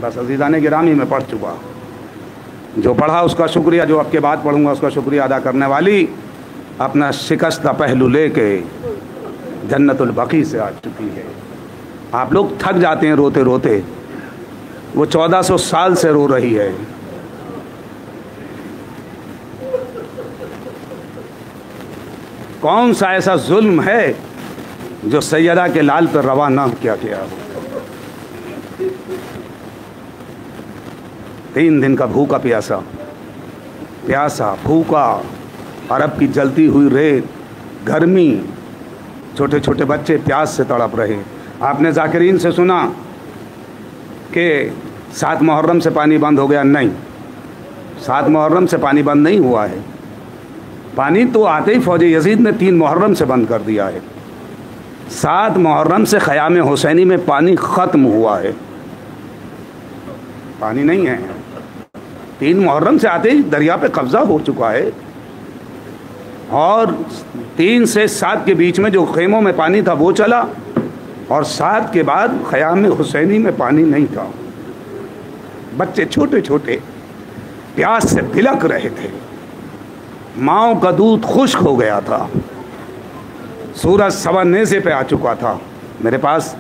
बस अज़ीज़ान गिरामी में पढ़ चुका, जो पढ़ा उसका शुक्रिया, जो आपके बाद पढ़ूंगा उसका शुक्रिया अदा करने वाली अपना शिकस्ता पहलू लेके जन्नतुल बकी से आ चुकी है। आप लोग थक जाते हैं रोते रोते, वो 1400 साल से रो रही है। कौन सा ऐसा जुल्म है जो सैयदा के लाल पर रवा ना किया गया हो। 3 दिन का भूखा प्यासा भूखा, अरब की जलती हुई रेत, गर्मी, छोटे छोटे बच्चे प्यास से तड़प रहे। आपने जाकिरीन से सुना कि 7 मुहर्रम से पानी बंद हो गया, नहीं, 7 मुहर्रम से पानी बंद नहीं हुआ है। पानी तो आते ही फौज यजीद ने 3 मुहर्रम से बंद कर दिया है। 7 मुहर्रम से ख़याम हुसैनी में पानी ख़त्म हुआ है, पानी नहीं है। 3 मुहर्रम से आते ही दरिया पे कब्ज़ा हो चुका है, और 3 से 7 के बीच में जो खेमों में पानी था वो चला, और 7 के बाद ख़याम हुसैनी में पानी नहीं था। बच्चे छोटे छोटे प्यास से तिलक रहे थे, माँओं का दूध खुश्क हो गया था, सूरज सवा नेज़े पे आ चुका था। मेरे पास,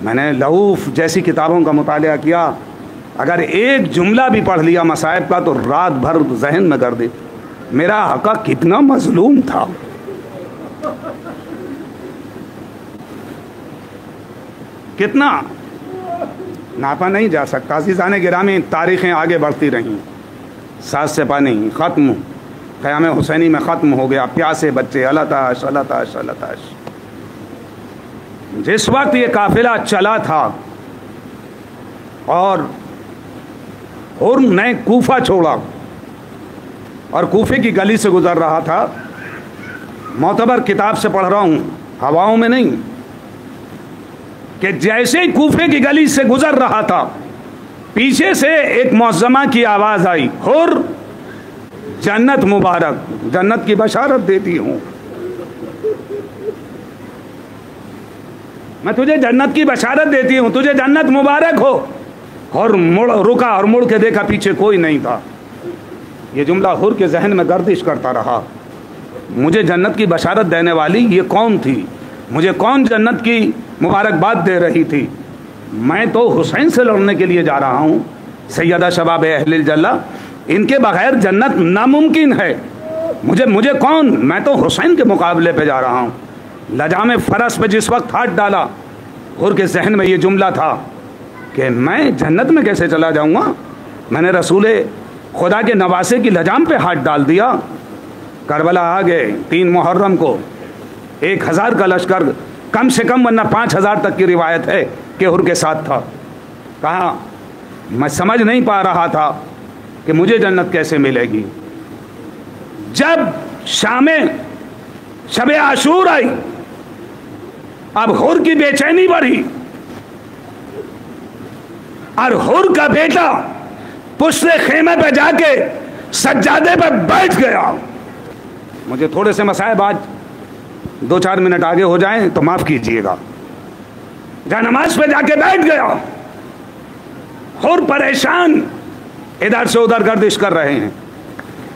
मैंने लऊफ जैसी किताबों का मुतालिया किया, अगर एक जुमला भी पढ़ लिया मसाइब का तो रात भर जहन में कर दे मेरा आका कितना मजलूम था। कितना नापा नहीं जा सकता। अज़ीज़ान गिरामी, तारीख़ें आगे बढ़ती रहीं, 7 से पानी ख़त्म, क़याम हुसैनी में ख़त्म हो गया, प्यासे बच्चे अलताश अलताश अलताश। जिस वक्त ये काफ़िला चला था और हुर्म ने कूफा छोड़ा और कूफे की गली से गुज़र रहा था, मोतबर किताब से पढ़ रहा हूँ, हवाओं में नहीं, कि जैसे ही कूफे की गली से गुज़र रहा था, पीछे से एक मौज़्ज़मा की आवाज़ आई, हुर जन्नत मुबारक, जन्नत की बशारत देती हूँ, मैं तुझे जन्नत की बशारत देती हूँ, तुझे जन्नत मुबारक हो। और रुका और मुड़ के देखा, पीछे कोई नहीं था। ये जुमला हुर के जहन में गर्दिश करता रहा, मुझे जन्नत की बशारत देने वाली ये कौन थी, मुझे कौन जन्नत की मुबारकबाद दे रही थी। मैं तो हुसैन से लड़ने के लिए जा रहा हूँ, सैयदा शबाब अहलिल जल्ला, इनके बगैर जन्नत नामुमकिन है। मुझे कौन, मैं तो हुसैन के मुकाबले पे जा रहा हूँ। लजाम फ़रस पे जिस वक्त हाथ डाला, हुर के जहन में ये जुमला था कि मैं जन्नत में कैसे चला जाऊँगा, मैंने रसूल खुदा के नवासे की लजाम पे हाथ डाल दिया। करबला आ गए 3 मुहर्रम को, 1000 का लश्कर कम से कम, वरना 5000 तक की रिवायत है कि हुर के साथ था। कहा मैं समझ नहीं पा रहा था कि मुझे जन्नत कैसे मिलेगी। जब शामे शब आशूर आई, अब हुर की बेचैनी बढ़ी, और हुर का बेटा पुश्ते खेमे पे जाके सज्जादे पे बैठ गया। मुझे थोड़े से मसाइब आज 2-4 मिनट आगे हो जाएं तो माफ कीजिएगा। जहाँ नमाज पे जाके बैठ गया, हुर परेशान इधर से उधर गर्दिश कर रहे हैं।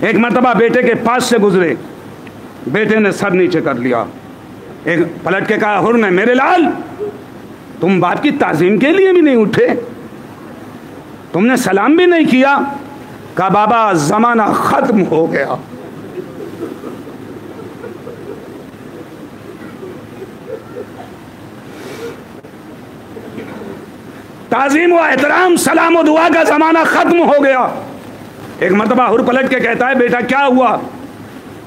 एक मर्तबा बेटे के पास से गुजरे, बेटे ने सर नीचे कर लिया, एक पलट के कहा, हुर ने, मेरे लाल, तुम बाप की ताजीम के लिए भी नहीं उठे, तुमने सलाम भी नहीं किया। कहा बाबा जमाना खत्म हो गया। ताजीम व एहतराम, सलाम व दुआ का जमाना खत्म हो गया। एक मर्तबा हुर पलट के कहता है, बेटा क्या हुआ?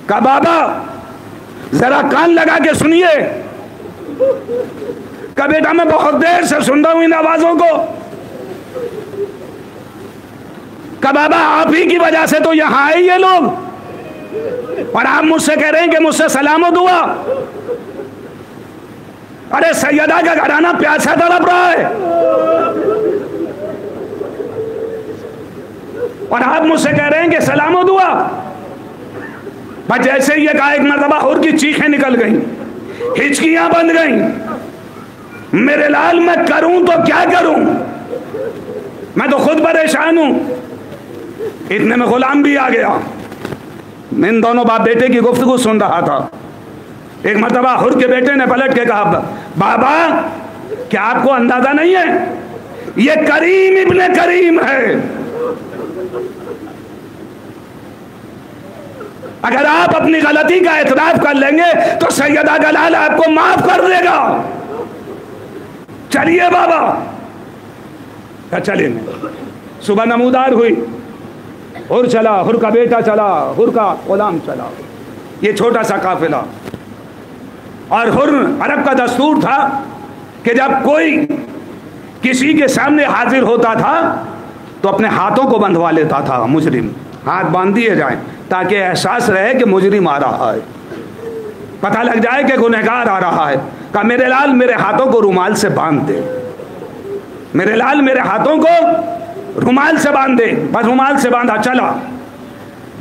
कहा बाबा जरा कान लगा के सुनिए। कहा बेटा मैं बहुत देर से सुन रहा हूं इन आवाजों को। कहा बाबा आप ही की वजह से तो यहां आए ये लोग, और आप मुझसे कह रहे हैं कि मुझसे सलाम व दुआ। अरे सैयदा का घराना प्यासा तड़प रहा है, और आप मुझसे कह रहे हैं कि सलाम व दुआ। बस जैसे ये कहा, एक मरतबा हुर की चीखें निकल गई, हिचकियां बंद गई। मेरे लाल मैं करूं तो क्या करूं? मैं तो खुद परेशान हूं। इतने में गुलाम भी आ गया। मैं इन दोनों बाप बेटे की गुफ्तगू सुन रहा था। एक मर्तबा हुर के बेटे ने पलट के कहा, बाबा क्या आपको अंदाजा नहीं है, ये करीम इब्ने करीम है। अगर आप अपनी गलती का एतराफ कर लेंगे तो सैयदा गलाल आपको माफ कर देगा। चलिए बाबा। चलिए। सुबह नमूदार हुई, हुर चला, हुर का बेटा चला, हुर का गुलाम चला, ये छोटा सा काफिला। और हुर, अरब का दस्तूर था कि जब कोई किसी के सामने हाजिर होता था तो अपने हाथों को बंधवा लेता था। मुजरिम हाथ बांध दिए जाए ताकि एहसास रहे कि मुजरिम आ रहा है, पता लग जाए कि गुनहगार आ रहा है। कहा मेरे लाल मेरे हाथों को रुमाल से बांध दे, मेरे लाल मेरे हाथों को रुमाल से बांध दे। बस रुमाल से बांधा, चला।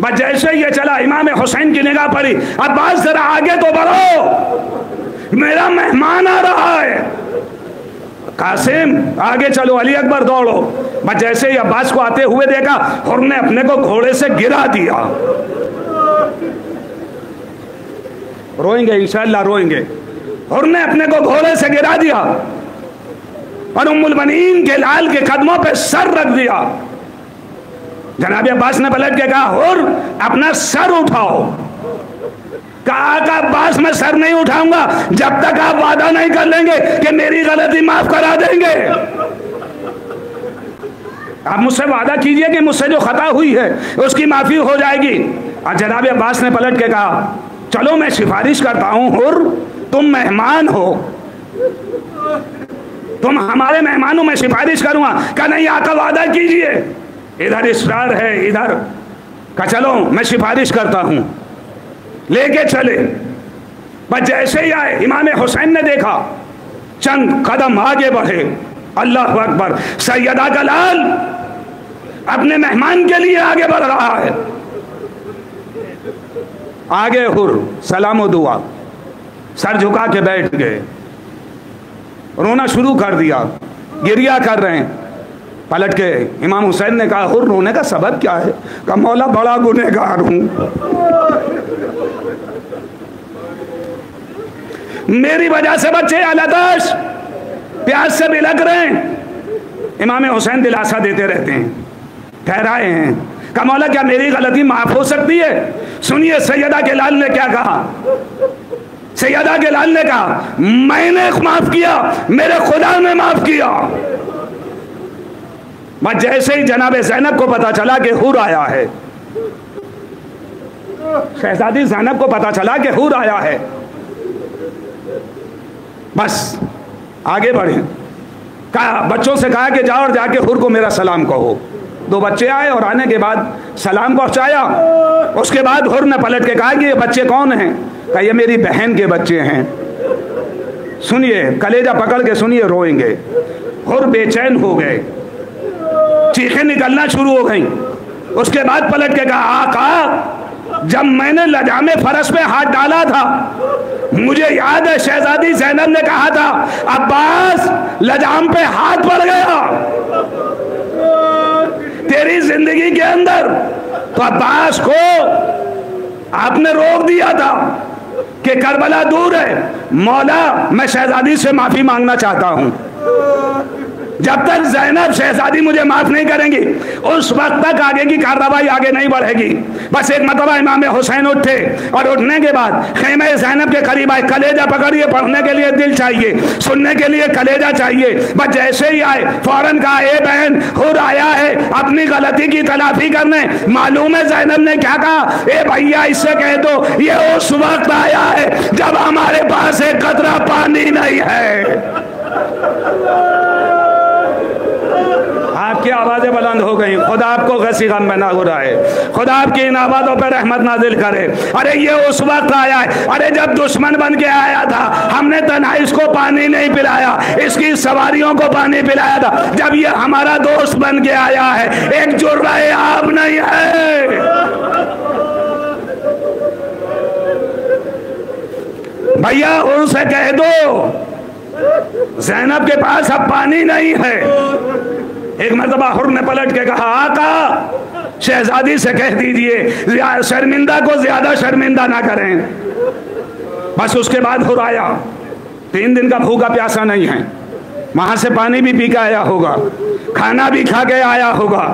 बस जैसे ये चला इमाम हुसैन की निगाह पड़ी, अब्बास जरा आगे तो बढ़ो, मेरा मेहमान आ रहा है। कासिम आगे चलो, अली अकबर दौड़ो। बस जैसे ही अब्बास को आते हुए देखा, हुर ने अपने को घोड़े से गिरा दिया। रोएंगे इंशाअल्लाह, रोएंगे। हुर ने अपने को घोड़े से गिरा दिया और उम्मुल बनीन के लाल के कदमों पे सर रख दिया। जनाब अब्बास ने पलट के कहा, हुर अपना सर उठाओ। कहा का अब्बास मैं सर नहीं उठाऊंगा जब तक आप वादा नहीं कर लेंगे कि मेरी गलती माफ करा देंगे। आप मुझसे वादा कीजिए कि मुझसे जो खता हुई है उसकी माफी हो जाएगी। और जनाब अब्बास ने पलट के कहा, चलो मैं सिफारिश करता हूं, हुर तुम मेहमान हो, तुम हमारे मेहमान हो, मैं सिफारिश करूंगा। कहा नहीं आका वादा कीजिए। इधर इसरार है, इधर का चलो मैं सिफारिश करता हूं। लेके चले। बस जैसे ही आए इमाम हुसैन ने देखा, चंद कदम आगे बढ़े, अल्लाह अकबर, सैयदा का लाल अपने मेहमान के लिए आगे बढ़ रहा है। आगे हुर सलाम दुआ, सर झुका के बैठ गए, रोना शुरू कर दिया, गिरिया कर रहे हैं। पलट के इमाम हुसैन ने कहा, हुर रोने का सबब क्या है? कहा मौला बड़ा गुनहगार हूं, मेरी वजह से बच्चे आलादाश प्यास से बिलक रहे हैं। इमाम हुसैन दिलासा देते रहते हैं, ठहराए हैं। कहा मौला क्या मेरी गलती माफ हो सकती है? सुनिए सैयदा के लाल ने क्या कहा। सैयदा के लाल ने कहा, मैंने माफ किया, मेरे खुदा ने माफ किया। बस जैसे ही जनाब ज़ैनब को पता चला कि हुर आया है, शहजादी ज़ैनब को पता चला कि हुर आया है, बस आगे बढ़े। कहा बच्चों से कहा कि जाओ और जाके हुर को मेरा सलाम कहो। दो बच्चे आए और आने के बाद सलाम पहुंचाया। उसके बाद हुर ने पलट के कहा कि ये बच्चे कौन हैं? कहा ये मेरी बहन के बच्चे हैं। सुनिए, कलेजा पकड़ के सुनिए, रोएंगे। हुर बेचैन हो गए, चीखें निकलना शुरू हो गई। उसके बाद पलट के कहा, आका जब मैंने लजामे फरस पे हाथ डाला था, मुझे याद है शहजादी ज़ैनब ने कहा था, अब्बास लजाम पे हाथ पड़ गया तेरी जिंदगी के अंदर, तो अब्बास को आपने रोक दिया था कि करबला दूर है, मौला मैं शहजादी से माफी मांगना चाहता हूं। जब तक ज़ैनब शहजादी मुझे माफ नहीं करेंगी उस वक्त तक आगे की कार्रवाई आगे नहीं बढ़ेगी। बस एक मरतबा इमाम हुसैन उठे और उठने के बाद खेमे ज़ैनब के करीब आए। कलेजा पकड़िए, पढ़ने के लिए दिल चाहिए, सुनने के लिए कलेजा चाहिए। बस जैसे ही आए फौरन कहा, ए बहन हुर आया है अपनी गलती की तलाफी करने। मालूम है ज़ैनब ने क्या कहा? ए भैया इससे कह दो ये उस वक्त आया है जब हमारे पास एक कतरा पानी नहीं है। आपकी आवाजें बुलंद हो गई। खुदा आपको गसी गम में ना गुराए, खुदा आपकी इन आवाज़ों पर रहमत नाजिल करे। अरे ये उस वक्त आया है, अरे जब दुश्मन बन के आया था हमने तन्हा इसको पानी नहीं पिलाया, इसकी सवारियों को पानी पिलाया था। जब ये हमारा दोस्त बन के आया है, एक जुर्राए आब नहीं है। भैया उनसे कह दो ज़ैनब के पास अब पानी नहीं है। एक मरतबा हुर ने पलट के कहा, आका शहजादी से कह दीजिए शर्मिंदा को ज्यादा शर्मिंदा ना करें। बस उसके बाद हुर आया, 3 दिन का भूखा प्यासा नहीं है, वहां से पानी भी पी के आया होगा, खाना भी खा के आया होगा,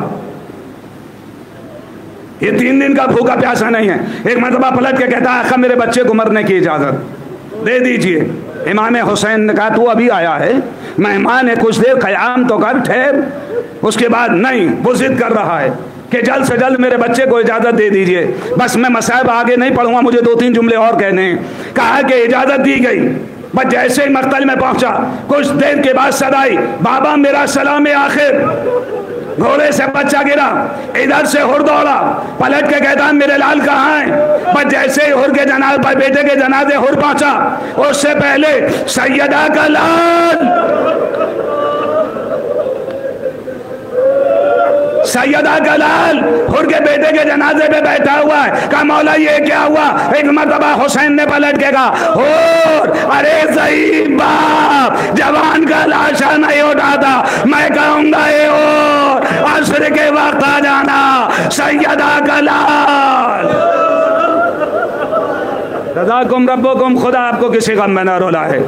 ये 3 दिन का भूखा प्यासा नहीं है। एक मरतबा पलट के कहता है, आका मेरे बच्चे को मरने की इजाजत दे दीजिए। इमाम हुसैन ने कहा, तू अभी आया है, मेहमान है, कुछ देर क़याम तो कर, ठहर। उसके बाद नहीं, वो जिद कर रहा है कि जल्द से जल्द मेरे बच्चे को इजाजत दे दीजिए। बस मैं मसाइब आगे नहीं पढ़ूंगा, मुझे 2-3 जुमले और कहने हैं। कहा कि इजाजत दी गई। बस जैसे ही मक्तल में पहुंचा, कुछ देर के बाद सदाई, बाबा मेरा सलाम आखिर। घोड़े से बच्चा गिरा, इधर से हुर दौड़ा, पलट के कहता मेरे लाल कहाँ है। बस जैसे ही हुर के जनाजे, बेटे के जनाजे हुर पहुंचा, उससे पहले सैयदा का लाल, सैयदा का लाल हुर के बेटे के जनाजे पे बैठा हुआ है। कहा मौला ये क्या हुआ। एक मरतबा हुसैन ने पलट के कहा, हुर अरे ज़ईफ़ बाप, जवान का लाशा नहीं उठाता, मैं कहूंगा ये और असर के वक्त आ जाना, सैयदा का लाल। रज़ाकुम रब्बुकुम, खुदा आपको किसी गम में न रुला है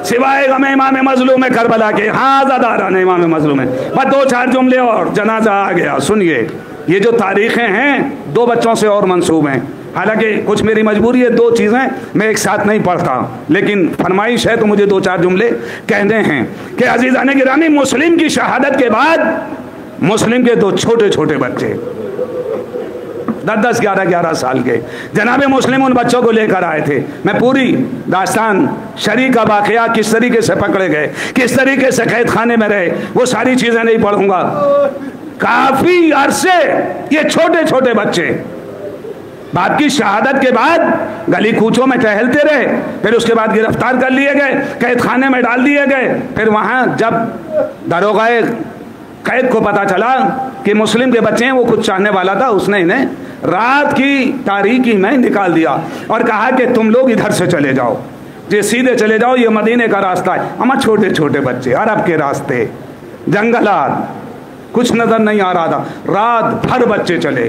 सिवाय गम इमाम मजलूम करबला के। हाँ ज़ादारा ने इमाम मजलूम है। बस 2-4 जुमले और जनाजा आ गया। सुनिए, ये जो तारीखें हैं 2 बच्चों से और मंसूब हैं। हालांकि कुछ मेरी मजबूरी है, 2 चीज़ें मैं एक साथ नहीं पढ़ता, लेकिन फरमाइश है तो मुझे 2-4 जुमले कहने हैं कि अजीज़ाने गिरामी, मुस्लिम की शहादत के बाद मुस्लिम के 2 छोटे छोटे बच्चे 10-10, 11-11 साल के जनाब मुस्लिम उन बच्चों को लेकर आए थे। मैं पूरी दास्तान शरी का वाक़या, किस तरीके से पकड़े गए, किस तरीके से कैद खाने में रहे, वो सारी चीज़ें नहीं पढ़ूंगा। काफ़ी अरसे ये छोटे छोटे बच्चे बाप की शहादत के बाद गली कूचों में टहलते रहे, फिर उसके बाद गिरफ्तार कर लिए गए, कैद खाने में डाल दिए गए। फिर वहाँ जब दरोगाए कैद को पता चला कि मुस्लिम के बच्चे हैं, वो कुछ चाहने वाला था, उसने इन्हें रात की तारीकी में निकाल दिया और कहा कि तुम लोग इधर से चले जाओ, ये सीधे चले जाओ, ये मदीने का रास्ता है। हमारे छोटे छोटे बच्चे, अरब के रास्ते, जंगलात, कुछ नजर नहीं आ रहा था। रात भर बच्चे चले,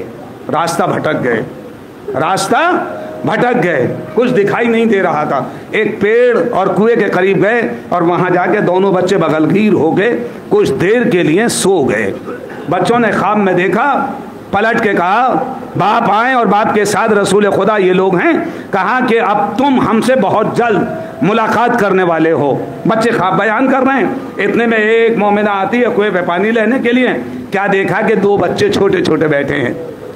रास्ता भटक गए, रास्ता भटक गए, कुछ दिखाई नहीं दे रहा था। एक पेड़ और कुएं के करीब गए और वहां जाके दोनों बच्चे बगलगीर हो गए, कुछ देर के लिए सो गए। बच्चों ने ख्वाब में देखा, पलट के कहा, बाप आए और बाप के साथ रसूल खुदा ये लोग हैं। कहा कि अब तुम हमसे बहुत जल्द मुलाकात करने वाले हो। बच्चे ख्वाब बयान कर रहे हैं, इतने में एक मोमिना आती है कुएं पे पानी लेने के लिए। क्या देखा कि 2 बच्चे छोटे छोटे बैठे हैं।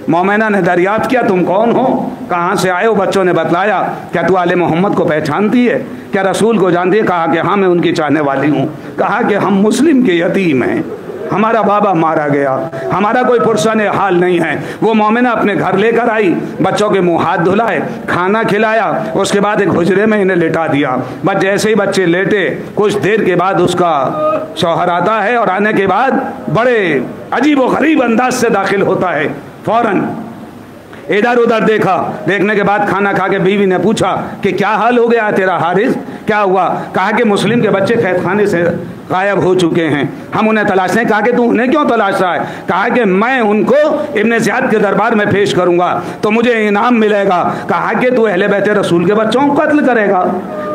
मोमिना ने दरियाफ्त किया, तुम कौन हो, कहाँ से आए हो। बच्चों ने बतलाया, क्या तू आले मोहम्मद को पहचानती है, क्या रसूल को जानती है। कहा कि हाँ मैं उनकी चाहने वाली हूँ। कहा कि हम मुस्लिम के यतीम हैं, हमारा बाबा मारा गया, हमारा कोई पुरसान हाल नहीं है। वो मोमिना अपने घर लेकर आई, बच्चों के मुंह हाथ धुलाए, खाना खिलाया, उसके बाद एक हुजरे में इन्हें लेटा दिया। बस जैसे ही बच्चे लेटे, कुछ देर के बाद उसका शौहर आता है और आने के बाद बड़े अजीब व गरीब अंदाज से दाखिल होता है। फौरन इधर उधर देखा, देखने के बाद खाना खा के बीवी ने पूछा कि क्या हाल हो गया तेरा हारिस, क्या हुआ। कहा कि मुस्लिम के बच्चे कैद खाने से गायब हो चुके हैं, हम उन्हें तलाश रहे हैं। कहा कि तू उन्हें क्यों तलाश रहा है। कहा कि मैं उनको इब्ने ज़ियाद के दरबार में पेश करूंगा तो मुझे इनाम मिलेगा। कहा कि तू अहले बैत रसूल के बच्चों को कत्ल करेगा।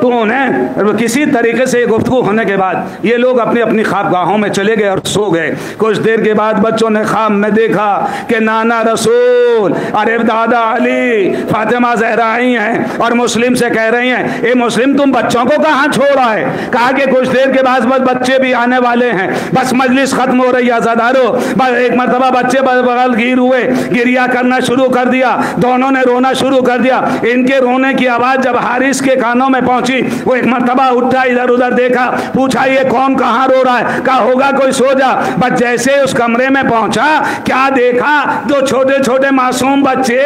तो उन्हें किसी तरीके से गुफ्तगू होने के बाद ये लोग अपनी अपनी ख्वाबगाहों में चले गए और सो गए। कुछ देर के बाद बच्चों ने ख्वाब में देखा कि नाना रसूल, अरे दादा अली, फातिमा ज़हरा आई हैं और मुस्लिम से कह रही हैं, ए मुस्लिम तुम बच्चों को कहाँ छोड़ा है। कहा कि कुछ देर के बाद बच्चे भी आने वाले हैं, बस मजलिस खत्म हो रही है ज़ादारो। बस एक मरतबा बच्चे बगल गिर हुए, गिरिया करना शुरू कर दिया, दोनों ने रोना शुरू कर दिया। इनके रोने की आवाज़ जब हारिस के कानों में पहुंची, वो एक मरतबा उठा, इधर उधर देखा, पूछा ये कौन, कहाँ रो रहा है। कहा होगा कोई सो जा। बस जैसे उस कमरे में पहुंचा, क्या देखा, 2 छोटे छोटे मासूम बच्चे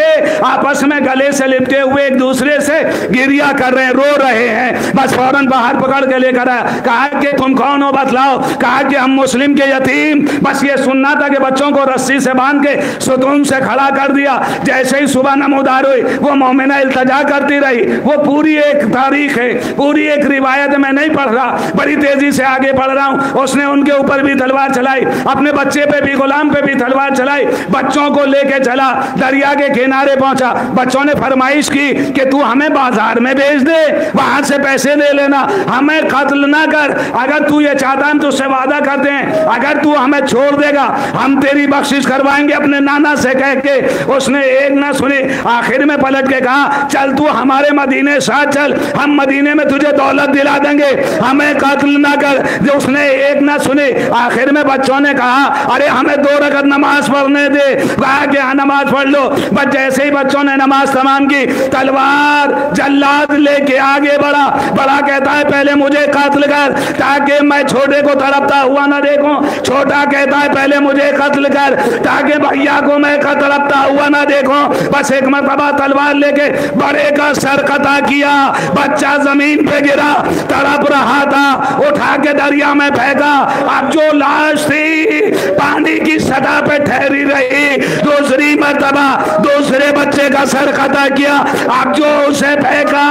आपस में गले से लिपटे हुए एक दूसरे से गिरिया कर रहे हैं, रो रहे हैं। बस फौरन बाहर पकड़ के लेकर आया। कहा कि तुम कौन हो। क्यों बतलाओ? कहा कि हम मुस्लिम के यतीम, बस ये सुनना था कि बच्चों को रस्सी से बांध के सुतून से खड़ा कर दिया। जैसे ही सुबह नमूदार हुई वो मोमिना इल्तजा करती रही। वो पूरी एक तारीख है, पूरी एक रिवायत में नहीं पढ़ रहा, बड़ी तेजी से आगे पढ़ रहा हूं। उसने उनके ऊपर भी तलवार चलाई, अपने बच्चे पे भी, गुलाम पे भी तलवार चलाई। बच्चों को लेके चला, दरिया के किनारे पहुंचा। बच्चों ने फरमाइश की कि तू हमें बाजार में भेज दे, वहां से पैसे दे लेना, हमें कत्ल ना कर। अगर तू ये चाहता है तुझसे वादा करते हैं, अगर तू हमें छोड़ देगा हम तेरी बख्शिश करवाएंगे अपने नाना से कह के। उसने एक ना सुनी, आखिर में पलट के कहा चल तू हमारे मदीने साथ चल, हम मदीने में तुझे दौलत दिला देंगे, हमें कत्ल ना कर। जो उसने एक ना सुनी, आखिर में बच्चों ने कहा अरे हमें 2 रकअत नमाज पढ़ने दे। कहा कि हाँ नमाज पढ़ लो। बस जैसे ही बच्चों ने नमाज तमाम की, तलवार जल्लाद लेके आगे बढ़ा। बड़ा कहता है पहले मुझे कत्ल कर ताकि मैं छोटे को तड़पता हुआ ना देखूं। छोटा कहता है पहले मुझे कत्ल कर ताकि भैया को मैं तड़पता हुआ ना देखूं। बस एक मरतबा तलवार लेके बड़े का सर कता किया, बच्चा जमीन पे गिरा, तड़प रहा था, उठा के दरिया में फेंका। अब जो लाश थी पानी की सतह पे ठहरी रही, दूसरी मरतबा दूसरे बच्चे का सर कता किया। अब जो उसे फेंका,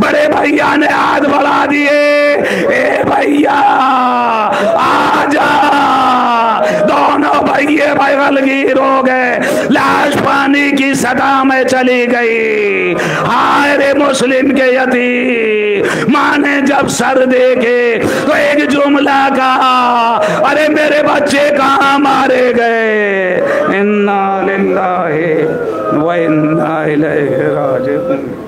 बड़े भैया ने हाथ बढ़ा दिए, ए भैया आजा। दोनों भैया बगलगीर हो गए, लाश पानी की सतह में चली गई। हाय रे मुस्लिम के यतीम, माँ ने जब सर देखे तो एक जुमला कहा, अरे मेरे बच्चे कहाँ मारे गए। इन्ना लिल्लाहि व इन्ना इलैहि राजिऊन।